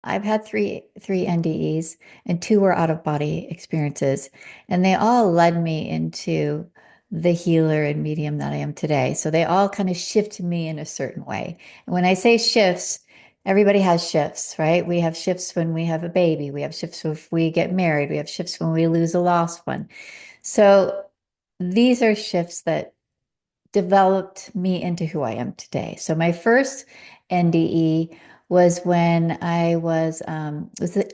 I've had three NDEs, and two were out of body experiences, and they all led me into the healer and medium that I am today. So they all kind of shifted me in a certain way. And when I say shifts, everybody has shifts, right? We have shifts when we have a baby. We have shifts if we get married. We have shifts when we lose a lost one. So these are shifts that developed me into who I am today. So my first NDE was when it was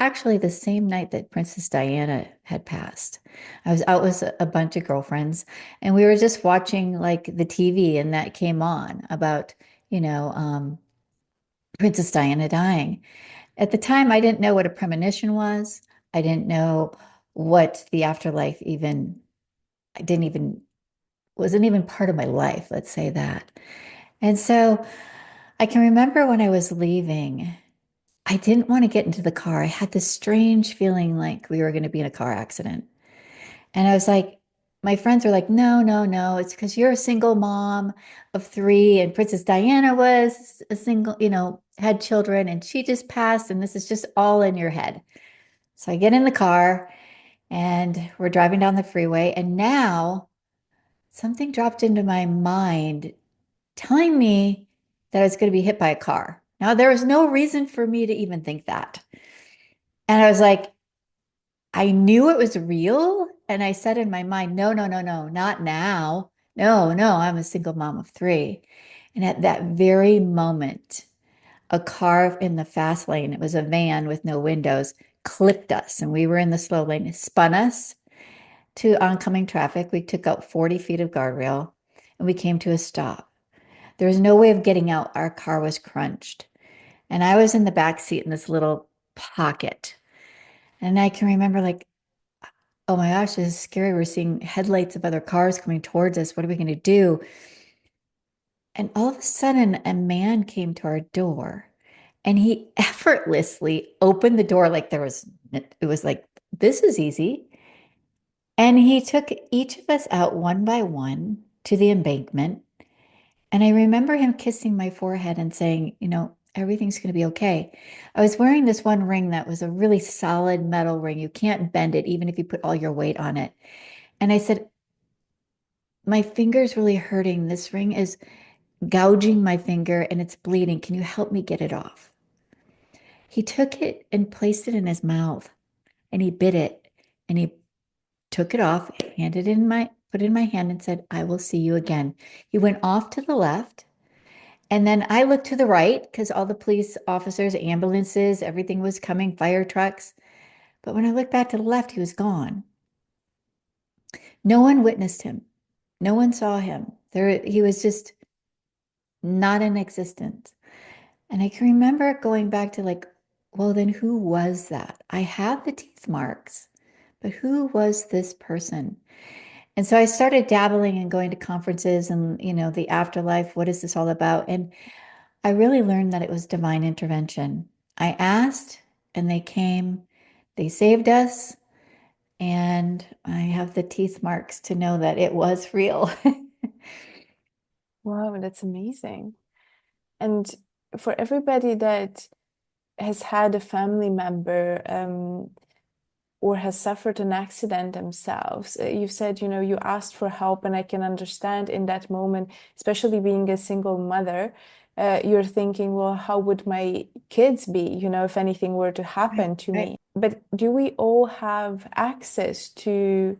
actually the same night that Princess Diana had passed. I was out with a bunch of girlfriends, and we were just watching like the TV, and that came on about, you know, Princess Diana dying. At the time, I didn't know what a premonition was. I didn't know what the afterlife even, I didn't even wasn't even part of my life, let's say that. And so I can remember when I was leaving, I didn't want to get into the car. I had this strange feeling like we were going to be in a car accident. And I was like, my friends were like, no, no, no, it's because you're a single mom of three, and Princess Diana was a single, had children, and she just passed, and this is just all in your head. So I get in the car and we're driving down the freeway, and now something dropped into my mind telling me that I was going to be hit by a car. Now, there was no reason for me to even think that. And I was like, I knew it was real. And I said in my mind, no, no, no, no, not now. No, no, I'm a single mom of three. And at that very moment, a car in the fast lane, it was a van with no windows, clipped us. And we were in the slow lane. It spun us to oncoming traffic. We took out 40 feet of guardrail and we came to a stop. There was no way of getting out. Our car was crunched. And I was in the back seat in this little pocket. And I can remember like, oh my gosh, this is scary. We're seeing headlights of other cars coming towards us. What are we going to do? And all of a sudden, a man came to our door and he effortlessly opened the door like it was like, this is easy. And he took each of us out one by one to the embankment. And I remember him kissing my forehead and saying, everything's going to be okay. I was wearing this one ring that was a really solid metal ring. You can't bend it, even if you put all your weight on it. And I said, my finger's really hurting. This ring is gouging my finger and it's bleeding. Can you help me get it off? He took it and placed it in his mouth and he bit it and he took it off, put it in my hand and said, I will see you again. He went off to the left. And then I looked to the right because all the police officers, ambulances, everything was coming, fire trucks. But when I looked back to the left, he was gone. No one witnessed him. No one saw him. He was just not in existence. And I can remember going back to like, well, then who was that? I have the teeth marks, but who was this person? And so I started dabbling and going to conferences and, the afterlife. What is this all about? And I really learned that it was divine intervention. I asked and they came, they saved us, and I have the teeth marks to know that it was real. Wow, that's amazing. And for everybody that has had a family member or has suffered an accident themselves, you said, you asked for help, and I can understand in that moment, especially being a single mother, you're thinking, well, how would my kids be, if anything were to Right, happen to right. me? But do we all have access to,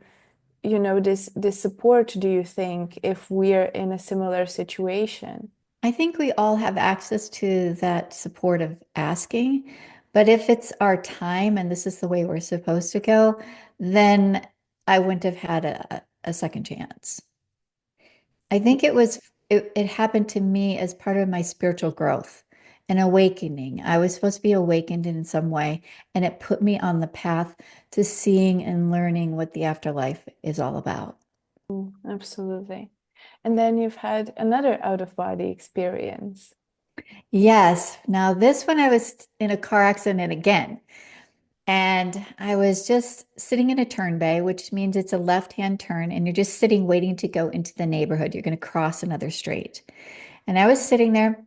this support, do you think, if we're in a similar situation? I think we all have access to that support of asking, but if it's our time and this is the way we're supposed to go, then I wouldn't have had a second chance. I think it happened to me as part of my spiritual growth, an awakening. I was supposed to be awakened in some way, and it put me on the path to seeing and learning what the afterlife is all about. Absolutely. And then you've had another out-of-body experience. Yes. Now, this one I was in a car accident again, and I was just sitting in a turn bay, which means it's a left-hand turn, and you're just sitting waiting to go into the neighborhood. You're going to cross another street. And I was sitting there,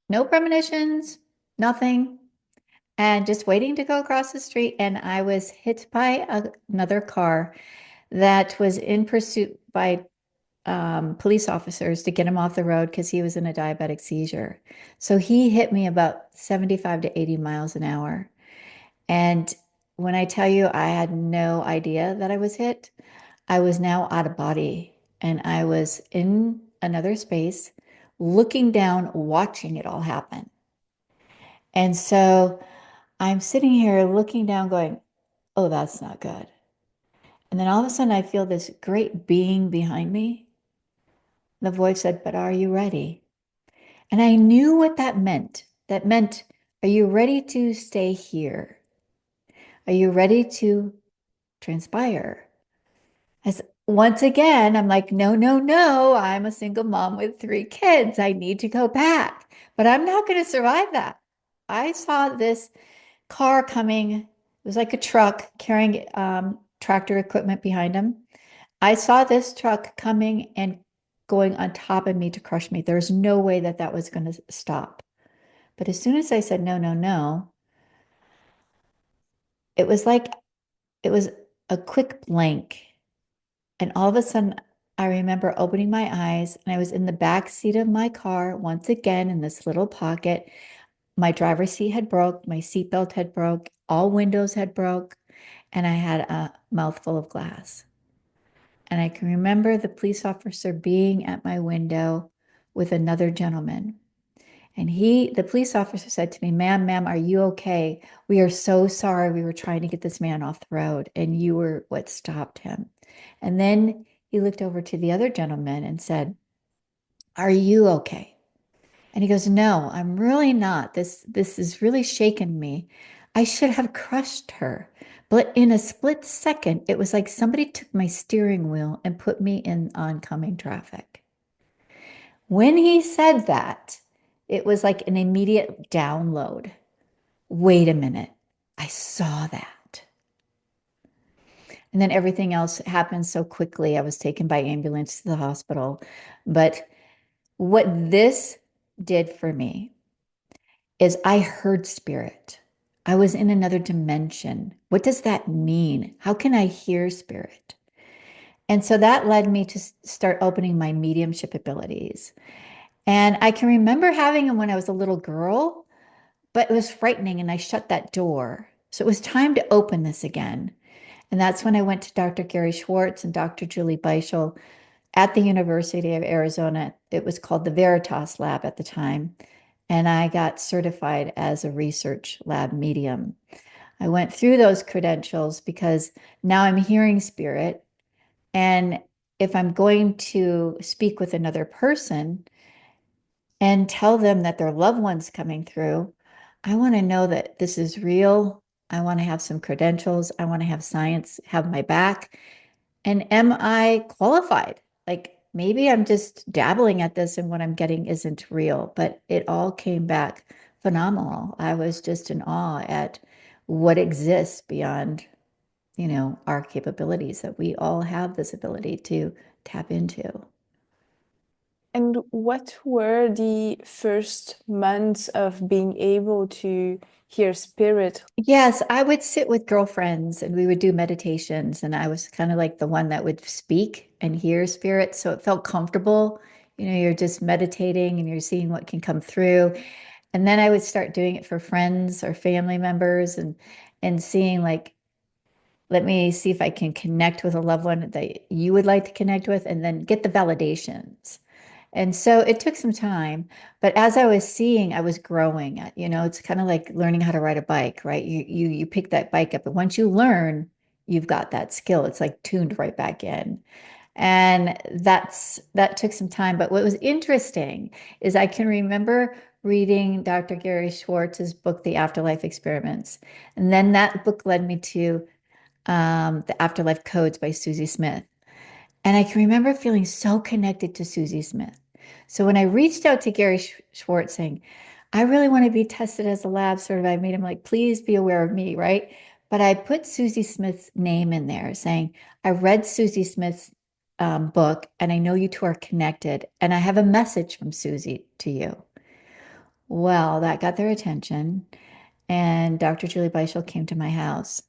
no premonitions, nothing. and just waiting to go across the street. And I was hit by another car that was in pursuit by police officers to get him off the road because he was in a diabetic seizure. So he hit me about 75 to 80 miles an hour. And when I tell you I had no idea that I was hit, I was now out of body and I was in another space looking down, watching it all happen. And so I'm sitting here looking down, going, oh, that's not good. And then all of a sudden, I feel this great being behind me. The voice said, but are you ready? And I knew what that meant. That meant, are you ready to stay here? Are you ready to transpire? As once again, I'm like, no, no, no. I'm a single mom with 3 kids. I need to go back, but I'm not going to survive that. I saw this car coming. It was like a truck carrying tractor equipment behind him. I saw this truck coming and going on top of me to crush me. There's no way that that was going to stop. But as soon as I said, no, no, no, it was like it was a quick blank. And all of a sudden, I remember opening my eyes and I was in the back seat of my car once again in this little pocket. My driver's seat had broke, my seatbelt had broke, all windows had broke, and I had a mouthful of glass. And I can remember the police officer being at my window with another gentleman. And the police officer said to me, ma'am, are you okay? We are so sorry. We were trying to get this man off the road, and you were what stopped him. And then he looked over to the other gentleman and said, are you okay? And he goes, no, I'm really not. This is really shaken me. I should have crushed her. But in a split second, it was like somebody took my steering wheel and put me in oncoming traffic. When he said that, it was like an immediate download. Wait a minute. I saw that. And then everything else happened so quickly. I was taken by ambulance to the hospital. But what this did for me is I heard spirit. I was in another dimension. What does that mean? How can I hear spirit? And so that led me to start opening my mediumship abilities. And I can remember having them when I was a little girl, but it was frightening and I shut that door. So it was time to open this again. And that's when I went to Dr. Gary Schwartz and Dr. Julie Beischel at the University of Arizona. It was called the VERITAS Lab at the time. And I got certified as a research lab medium. I went through those credentials because now I'm hearing spirit. And if I'm going to speak with another person and tell them that their loved one's coming through, I want to know that this is real. I want to have some credentials. I want to have science have my back. And am I qualified? Like maybe I'm just dabbling at this and what I'm getting isn't real, but it all came back phenomenal. I was just in awe at what exists beyond, our capabilities, that we all have this ability to tap into. And what were the first months of being able to hear spirit? Yes, I would sit with girlfriends and we would do meditations, and I was kind of like the one that would speak and hear spirit. So it felt comfortable. You're just meditating and you're seeing what can come through. And then I would start doing it for friends or family members and seeing like, let me see if I can connect with a loved one that you would like to connect with and then get the validations. And so it took some time, but as I was seeing, I was growing. It's kind of like learning how to ride a bike, right? You pick that bike up, but once you learn, you've got that skill. It's like tuned right back in. And that took some time. But what was interesting is I can remember reading Dr. Gary Schwartz's book, The Afterlife Experiments. And then that book led me to The Afterlife Codes by Susie Smith. And I can remember feeling so connected to Susie Smith. So when I reached out to Gary Schwartz saying, I really want to be tested as a lab certified, I made him like, please be aware of me, right? But I put Susie Smith's name in there saying, I read Susie Smith's book and I know you two are connected. And I have a message from Susie to you. Well, that got their attention. and Dr. Julie Beischel came to my house.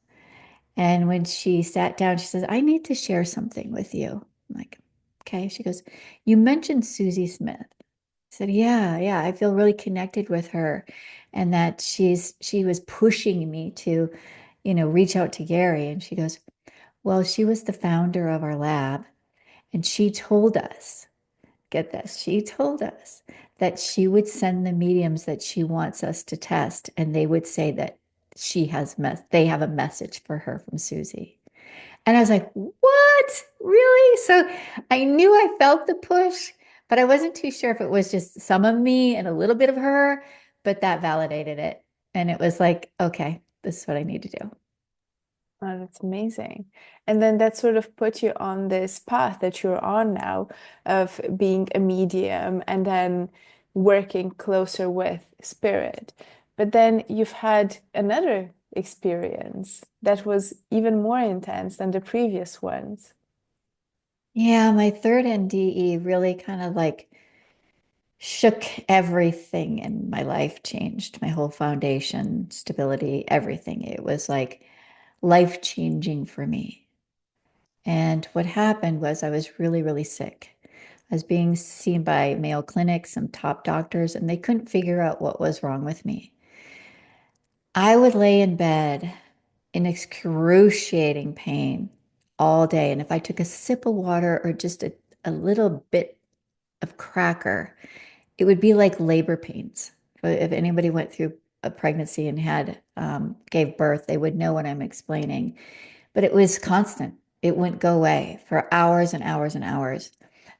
And when she sat down, she says, I need to share something with you. I'm like, okay. She goes, you mentioned Susie Smith. I said, yeah, I feel really connected with her and that she was pushing me to, reach out to Gary. And she goes, well, she was the founder of our lab and she told us, get this, she told us that she would send the mediums that she wants us to test and they would say that they have a message for her from Susie. And I was like, what? Really? So I knew I felt the push, but I wasn't too sure if it was just some of me and a little bit of her, but that validated it. And it was like, okay, this is what I need to do. Oh, that's amazing. And then that sort of put you on this path that you're on now of being a medium and then working closer with spirit. But then you've had another experience that was even more intense than the previous ones. Yeah, my third NDE really kind of like shook everything in my life, changed my whole foundation, stability, everything. It was like life changing for me. And what happened was I was really, really sick. I was being seen by Mayo Clinic, some top doctors, and they couldn't figure out what was wrong with me. I would lay in bed in excruciating pain all day. And if I took a sip of water or just a little bit of cracker, it would be like labor pains. If anybody went through a pregnancy and gave birth, they would know what I'm explaining. But it was constant. It wouldn't go away for hours and hours and hours.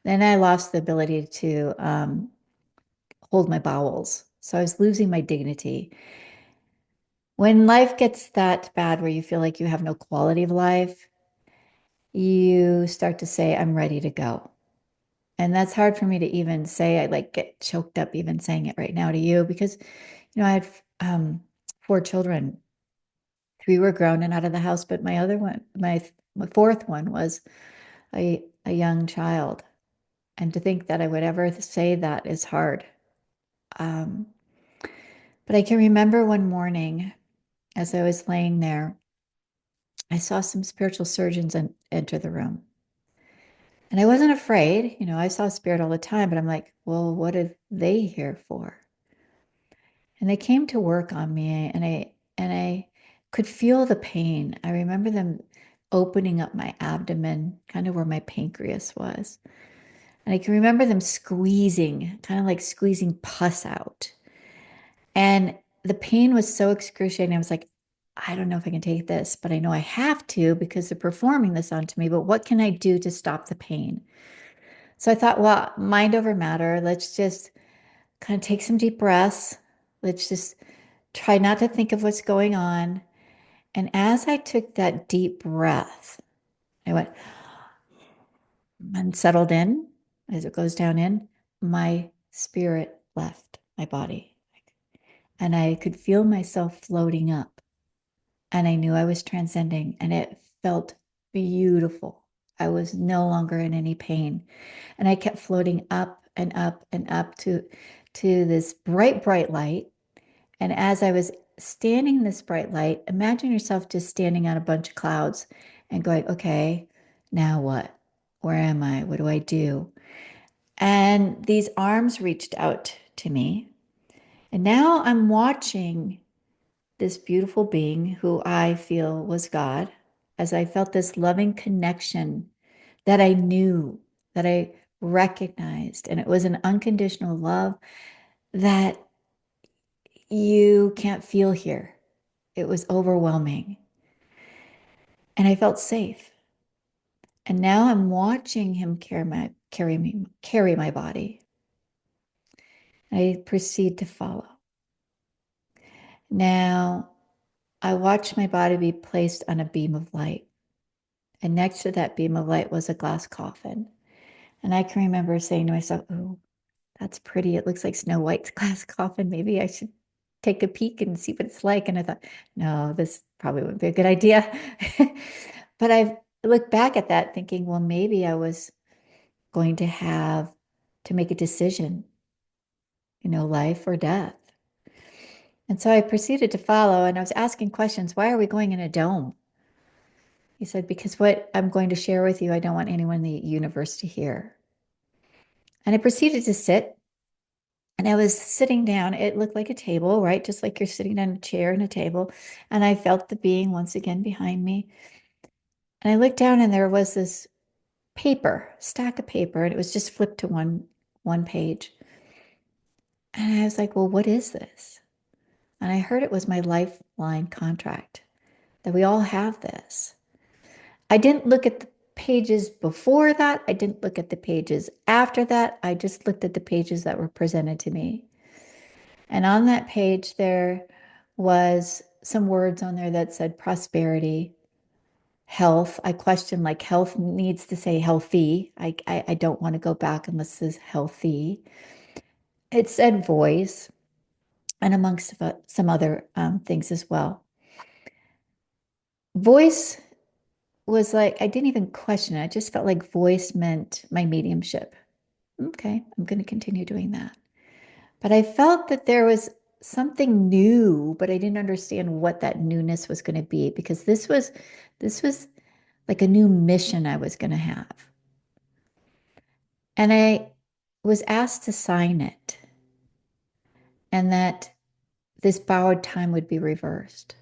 Then I lost the ability to hold my bowels. So I was losing my dignity. When life gets that bad where you feel like you have no quality of life, you start to say, I'm ready to go. And that's hard for me to even say. I like get choked up even saying it right now to you because, I had four children. Three were grown and out of the house, but my other one, my fourth one was a young child. And to think that I would ever say that is hard. Um, but I can remember one morning as I was laying there, I saw some spiritual surgeons enter the room. And I wasn't afraid. I saw spirit all the time, but I'm like, well, what are they here for? And they came to work on me and I could feel the pain. I remember them opening up my abdomen, kind of where my pancreas was. And I can remember them squeezing, kind of like squeezing pus out. And the pain was so excruciating. I was like, I don't know if I can take this, but I know I have to because they're performing this onto me. But what can I do to stop the pain? So I thought, well, mind over matter. Let's just kind of take some deep breaths. Let's just try not to think of what's going on. And as I took that deep breath, I went and settled in as it goes down in, my spirit left my body. And I could feel myself floating up. And I knew I was transcending, and it felt beautiful. I was no longer in any pain. And I kept floating up and up and up to this bright, bright light. And as I was standing in this bright light, imagine yourself just standing on a bunch of clouds and going, okay, now what? Where am I? What do I do? And these arms reached out to me. And now I'm watching this beautiful being who I feel was God as I felt this loving connection that I knew, that I recognized. And it was an unconditional love that you can't feel here. It was overwhelming. And I felt safe. And now I'm watching him carry my body. I proceed to follow. Now I watched my body be placed on a beam of light. And next to that beam of light was a glass coffin. And I can remember saying to myself, oh, that's pretty. It looks like Snow White's glass coffin. Maybe I should take a peek and see what it's like. And I thought, no, this probably wouldn't be a good idea. But I've looked back at that thinking, well, maybe I was going to have to make a decision, life or death. And so I proceeded to follow, and I was asking questions. Why are we going in a dome? He said, because what I'm going to share with you, I don't want anyone in the universe to hear. And I proceeded to sit, and I was sitting down. It looked like a table, right? Just like you're sitting on a chair and a table. And I felt the being once again behind me. And I looked down, and there was this paper, stack of paper, and it was just flipped to one page. And I was like, well, what is this? And I heard it was my lifeline contract, that we all have this. I didn't look at the pages before that. I didn't look at the pages after that. I just looked at the pages that were presented to me. And on that page, there was some words on there that said prosperity, health. I questioned, like, health needs to say healthy. I don't want to go back unless it says healthy. It said voice, and amongst some other things as well. Voice was like, I didn't even question it. I just felt like voice meant my mediumship. Okay, I'm going to continue doing that. But I felt that there was something new, but I didn't understand what that newness was going to be, because this was like a new mission I was going to have. And I was asked to sign it, and that this borrowed time would be reversed.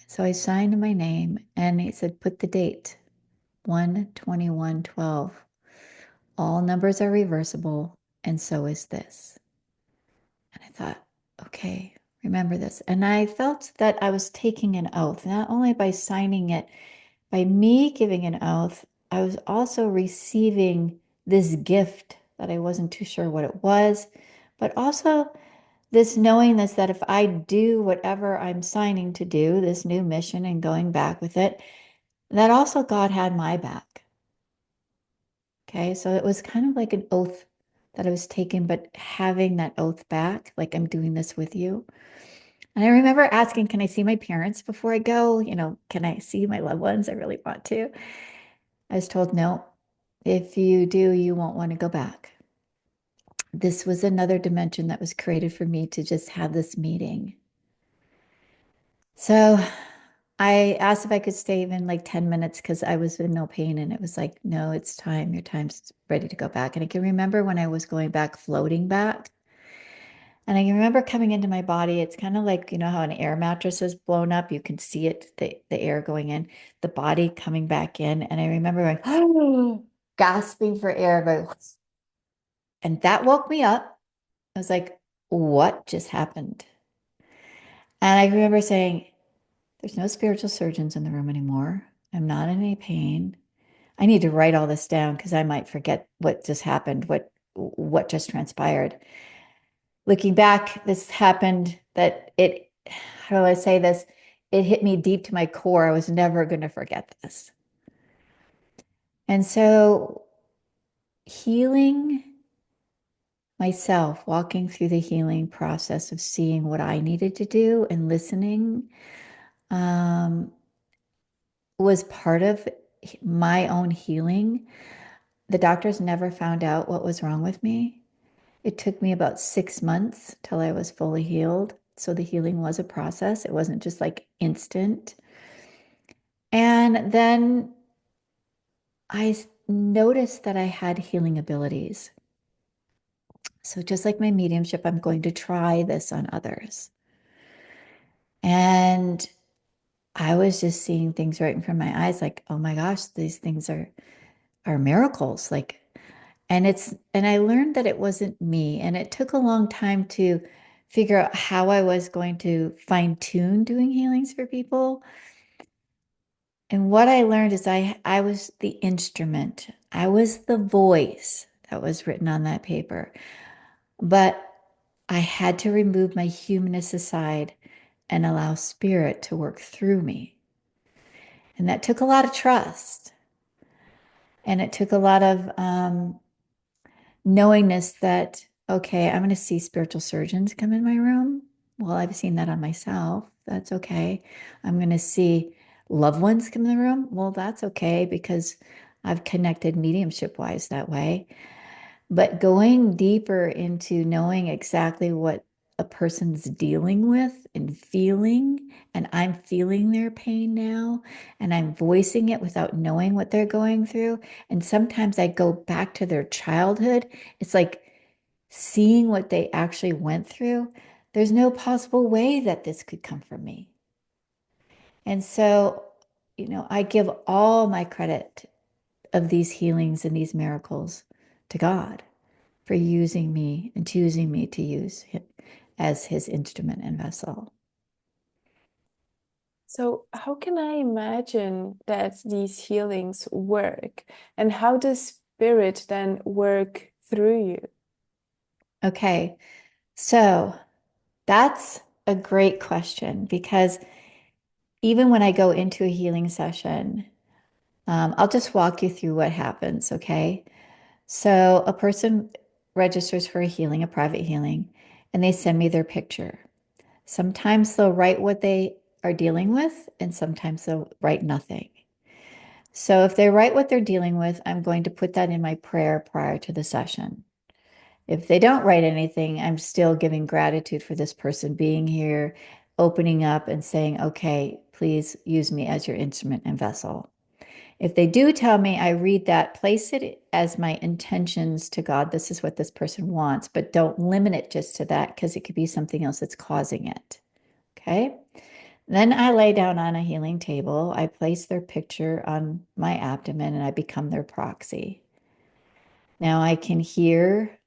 So I signed my name, and it said, put the date 1/21/12. All numbers are reversible, and so is this. And I thought, okay, remember this. And I felt that I was taking an oath, not only by signing it, by me giving an oath, I was also receiving this gift that I wasn't too sure what it was, but also this knowing this, that if I do whatever I'm signing to do, this new mission and going back with it, that also God had my back. Okay, so it was kind of like an oath that I was taking, but having that oath back, like, I'm doing this with you. And I remember asking, can I see my parents before I go? Can I see my loved ones? I really want to. I was told, no, if you do, you won't want to go back. This was another dimension that was created for me to just have this meeting. So I asked if I could stay even like 10 minutes because I was in no pain. And it was like, no, it's time. Your time's ready to go back. And I can remember when I was going back, floating back. And I can remember coming into my body. It's kind of like, how an air mattress is blown up. You can see it, the air going in, the body coming back in. And I remember going, oh, gasping for air, going, and that woke me up. I was like, what just happened? And I remember saying, there's no spiritual surgeons in the room anymore. I'm not in any pain. I need to write all this down because I might forget what just happened, what just transpired. Looking back, this happened that how do I say this? It hit me deep to my core. I was never going to forget this. And so healing myself, walking through the healing process of seeing what I needed to do and listening, um, was part of my own healing. The doctors never found out what was wrong with me. It took me about 6 months till I was fully healed. So the healing was a process. It wasn't just like instant. And then I noticed that I had healing abilities. So just like my mediumship, I'm going to try this on others. And I was just seeing things right in front of my eyes, like, oh my gosh, these things are miracles. Like, and I learned that it wasn't me. And it took a long time to figure out how I was going to fine tune doing healings for people. And what I learned is I was the instrument. I was the voice that was written on that paper. But I had to remove my humanness aside and allow spirit to work through me. And that took a lot of trust. And it took a lot of knowingness that, okay, I'm going to see spiritual surgeons come in my room. Well, I've seen that on myself. That's okay. I'm going to see loved ones come in the room. Well, that's okay because I've connected mediumship wise that way. But going deeper into knowing exactly what a person's dealing with and feeling, and I'm feeling their pain now, and I'm voicing it without knowing what they're going through. And sometimes I go back to their childhood. It's like seeing what they actually went through. There's no possible way that this could come from me. And so, I give all my credit of these healings and these miracles to God for using me and choosing me to use him as his instrument and vessel. So, how can I imagine that these healings work? And how does spirit then work through you? Okay, so that's a great question because even when I go into a healing session, I'll just walk you through what happens, okay? So a person registers for a healing, a private healing, and they send me their picture. Sometimes they'll write what they are dealing with, and sometimes they'll write nothing. So if they write what they're dealing with, I'm going to put that in my prayer prior to the session. If they don't write anything, I'm still giving gratitude for this person being here, opening up and saying, okay, please use me as your instrument and vessel. If they do tell me, I read that, place it as my intentions to God. This is what this person wants, but don't limit it just to that because it could be something else that's causing it. Okay. Then I lay down on a healing table. I place their picture on my abdomen and I become their proxy. Now I can hear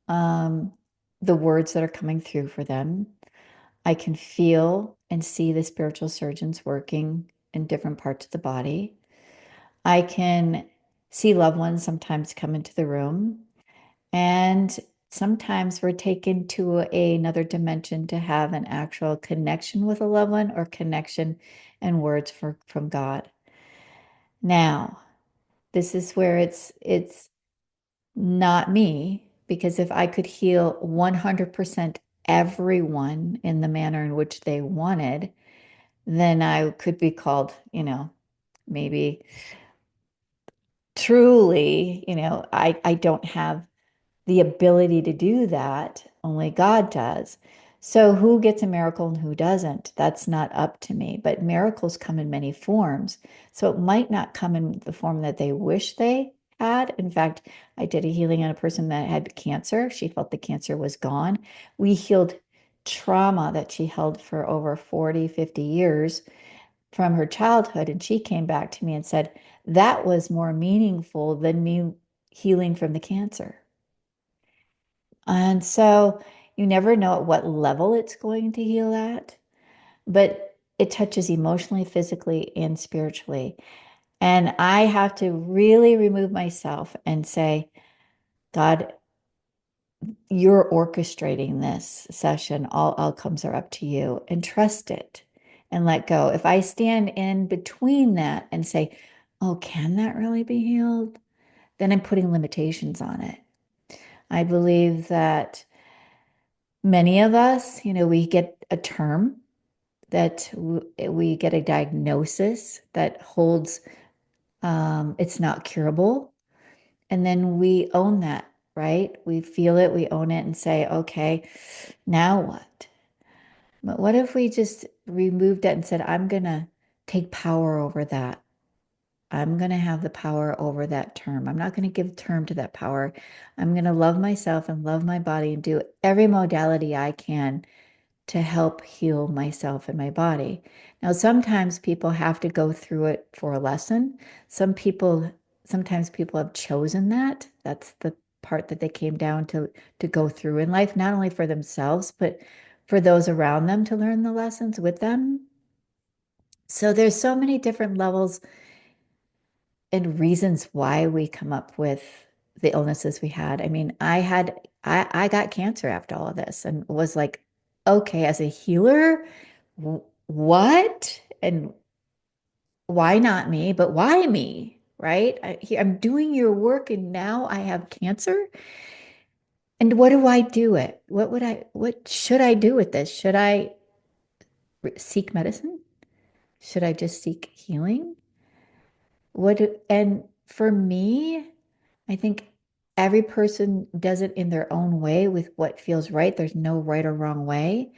um, the words that are coming through for them. I can feel and see the spiritual surgeons working in different parts of the body. I can see loved ones sometimes come into the room, and sometimes we're taken to another dimension to have an actual connection with a loved one or connection and words from God. Now, this is where it's not me, because if I could heal 100% everyone in the manner in which they wanted, then I could be called, maybe truly, I don't have the ability to do that. Only God does. So who gets a miracle and who doesn't? That's not up to me. But miracles come in many forms. So it might not come in the form that they wish they had. In fact, I did a healing on a person that had cancer. She felt the cancer was gone. We healed trauma that she held for over 40, 50 years from her childhood. And she came back to me and said, that was more meaningful than me healing from the cancer. And so you never know at what level it's going to heal at, but it touches emotionally, physically, and spiritually. And I have to really remove myself and say, God, you're orchestrating this session. All outcomes are up to you, and trust it and let go. If I stand in between that and say, oh, can that really be healed? Then I'm putting limitations on it. I believe that many of us, we get a term that we get a diagnosis that holds it's not curable. And then we own that, right? We feel it, we own it and say, okay, now what? But what if we just removed that and said, I'm going to take power over that? I'm going to have the power over that term. I'm not going to give term to that power. I'm going to love myself and love my body and do every modality I can to help heal myself and my body. Now, sometimes people have to go through it for a lesson. Sometimes people have chosen that. That's the part that they came down to go through in life, not only for themselves, but for those around them to learn the lessons with them. So there's so many different levels and reasons why we come up with the illnesses we had. I mean, I got cancer after all of this and was like, okay, as a healer, what? And why not me? But why me? Right? I'm doing your work and now I have cancer. And what do I do it? What should I do with this? Should I seek medicine? Should I just seek healing? And for me, I think every person does it in their own way with what feels right. There's no right or wrong way.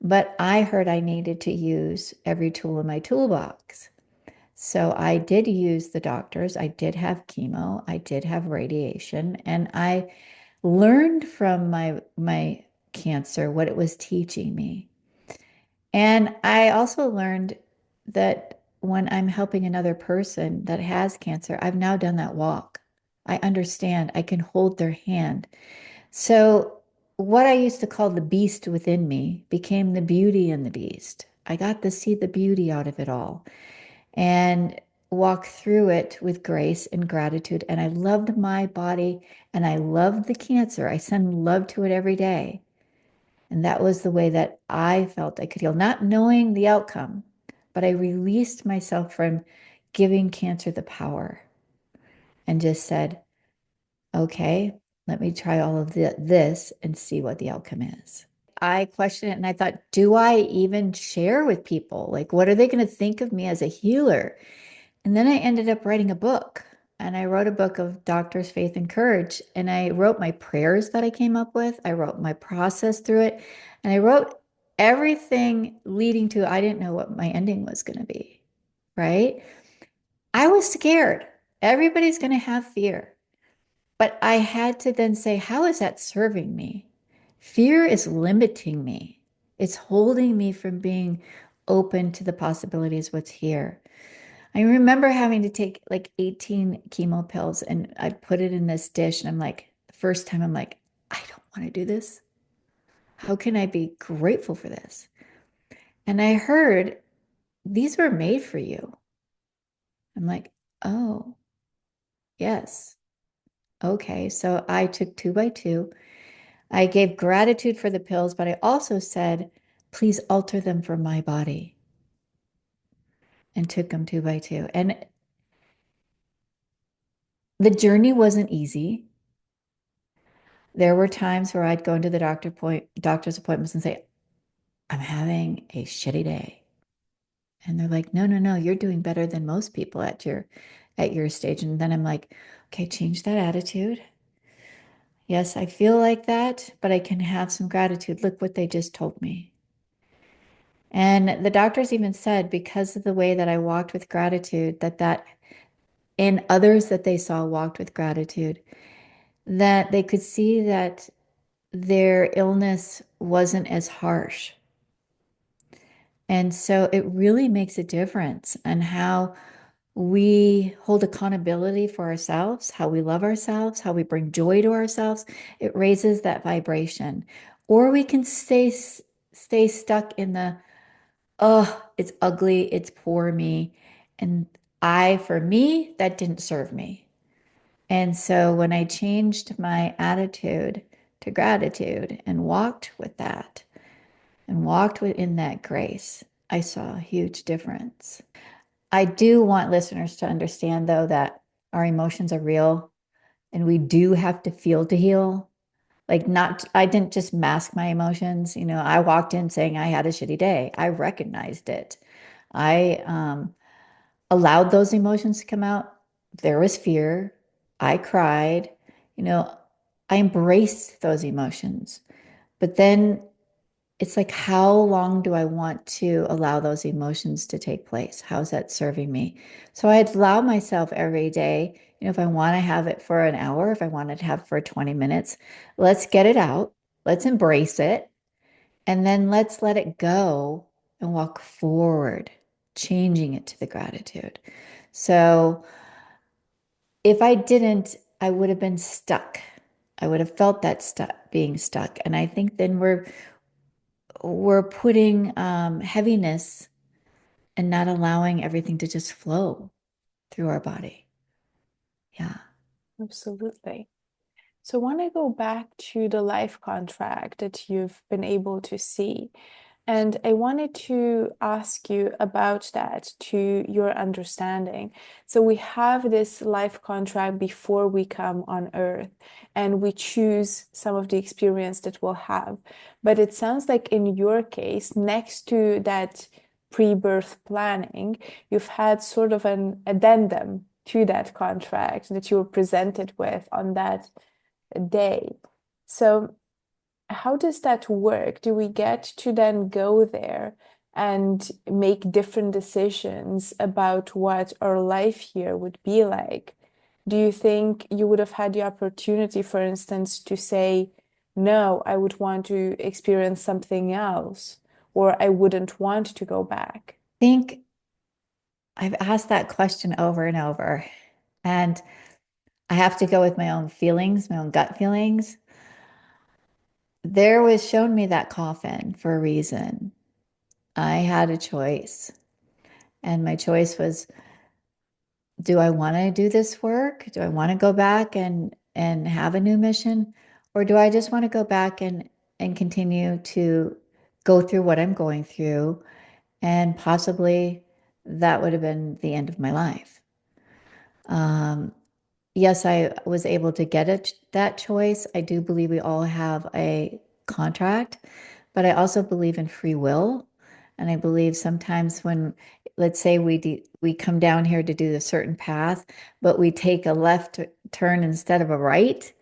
But I heard I needed to use every tool in my toolbox. So I did use the doctors. I did have chemo. I did have radiation. And I learned from my cancer what it was teaching me. And I also learned that when I'm helping another person that has cancer, I've now done that walk. I understand. I can hold their hand. So, what I used to call the beast within me became the beauty in the beast. I got to see the beauty out of it all and walk through it with grace and gratitude. And I loved my body and I loved the cancer. I send love to it every day. And that was the way that I felt I could heal, not knowing the outcome, but I released myself from giving cancer the power and just said, okay, let me try all of this and see what the outcome is. I questioned it and I thought, do I even share with people? Like, what are they going to think of me as a healer? And then I ended up writing a book. And I wrote a book of Doctors, Faith, and Courage. And I wrote my prayers that I came up with. I wrote my process through it. And I wrote everything leading to I didn't know what my ending was going to be. Right? I was scared. Everybody's going to have fear. But I had to then say, how is that serving me? Fear is limiting me. It's holding me from being open to the possibilities what's here. I remember having to take like 18 chemo pills and I'd put it in this dish. And I'm like, the first time I'm like, I don't want to do this. How can I be grateful for this? And I heard these were made for you. I'm like, oh, yes. Okay. So I took two by two. I gave gratitude for the pills, but I also said, please alter them for my body and took them two by two. And the journey wasn't easy. There were times where I'd go into the doctor's appointments and say, I'm having a shitty day. And they're like, no, no, no, you're doing better than most people at your stage. And then I'm like, okay, change that attitude. Yes, I feel like that, but I can have some gratitude. Look what they just told me. And the doctors even said because of the way that I walked with gratitude, that in others that they saw walked with gratitude, that they could see that their illness wasn't as harsh. And so it really makes a difference on how we hold accountability for ourselves, how we love ourselves, how we bring joy to ourselves. It raises that vibration. Or we can stay stuck in the, oh, it's ugly, it's poor me. And for me, that didn't serve me. And so when I changed my attitude to gratitude and walked with that and walked within that grace, I saw a huge difference. I do want listeners to understand, though, that our emotions are real and we do have to feel to heal. Like, not, I didn't just mask my emotions. You know, I walked in saying I had a shitty day. I recognized it. I allowed those emotions to come out. There was fear. I cried. You know, I embraced those emotions. But then it's like, how long do I want to allow those emotions to take place? How's that serving me? So I'd allow myself every day, you know, if I want to have it for an hour, if I wanted to have it for 20 minutes, let's get it out. Let's embrace it. And then let's let it go and walk forward, changing it to the gratitude. So if I didn't, I would have been stuck. I would have felt that being stuck. And I think then we're putting heaviness and not allowing everything to just flow through our body. Yeah. Absolutely. So I want to go back to the life contract that you've been able to see. And I wanted to ask you about that to your understanding. So we have this life contract before we come on earth, and we choose some of the experience that we'll have. But it sounds like in your case, next to that pre-birth planning, you've had sort of an addendum to that contract that you were presented with on that day. So how does that work? Do we get to then go there and make different decisions about what our life here would be like? Do you think you would have had the opportunity, for instance, to say, no, I would want to experience something else, or I wouldn't want to go back? Think I've asked that question over and over, and I have to go with my own feelings, my own gut feelings. There was shown me that coffin for a reason. I had a choice, and my choice was, do I want to do this work? Do I want to go back and have a new mission? Or do I just want to go back and continue to go through what I'm going through? And possibly that would have been the end of my life. Um, yes, I was able to get that choice. I do believe we all have a contract, but I also believe in free will. And I believe sometimes when, let's say we come down here to do a certain path, but we take a left turn instead of a right,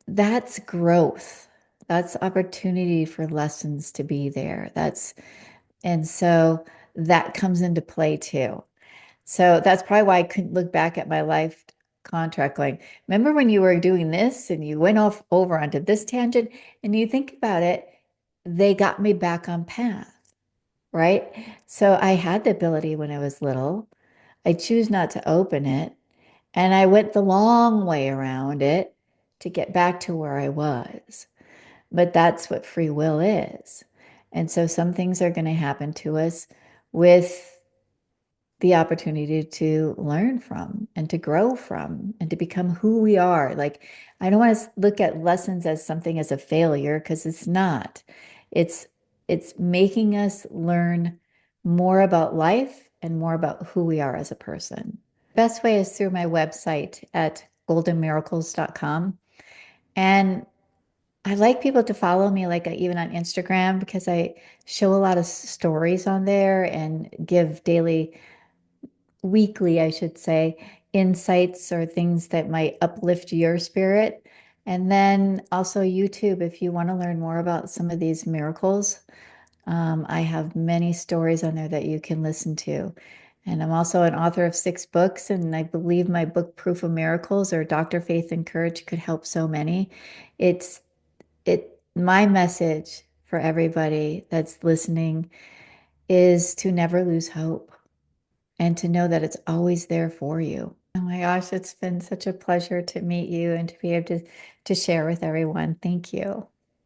that's growth. That's opportunity for lessons to be there. And so that comes into play too. So that's probably why I couldn't look back at my life contract going, remember when you were doing this and you went off over onto this tangent? And you think about it, they got me back on path, right? So I had the ability when I was little. I choose not to open it. And I went the long way around it to get back to where I was. But that's what free will is. And so some things are going to happen to us with the opportunity to learn from and to grow from and to become who we are. Like, I don't want to look at lessons as something as a failure because it's not. It's it's making us learn more about life and more about who we are as a person. Best way is through my website at goldenmiracles.com. And I like people to follow me, like even on Instagram, because I show a lot of stories on there and give weekly, I should say, insights or things that might uplift your spirit. And then also YouTube, if you want to learn more about some of these miracles, I have many stories on there that you can listen to. And I'm also an author of 6 books, and I believe my book, Proof of Miracles or Dr. Faith and Courage, could help so many. It's my message for everybody that's listening is to never lose hope and to know that it's always there for you. Oh my gosh, it's been such a pleasure to meet you and to be able to share with everyone. Thank you.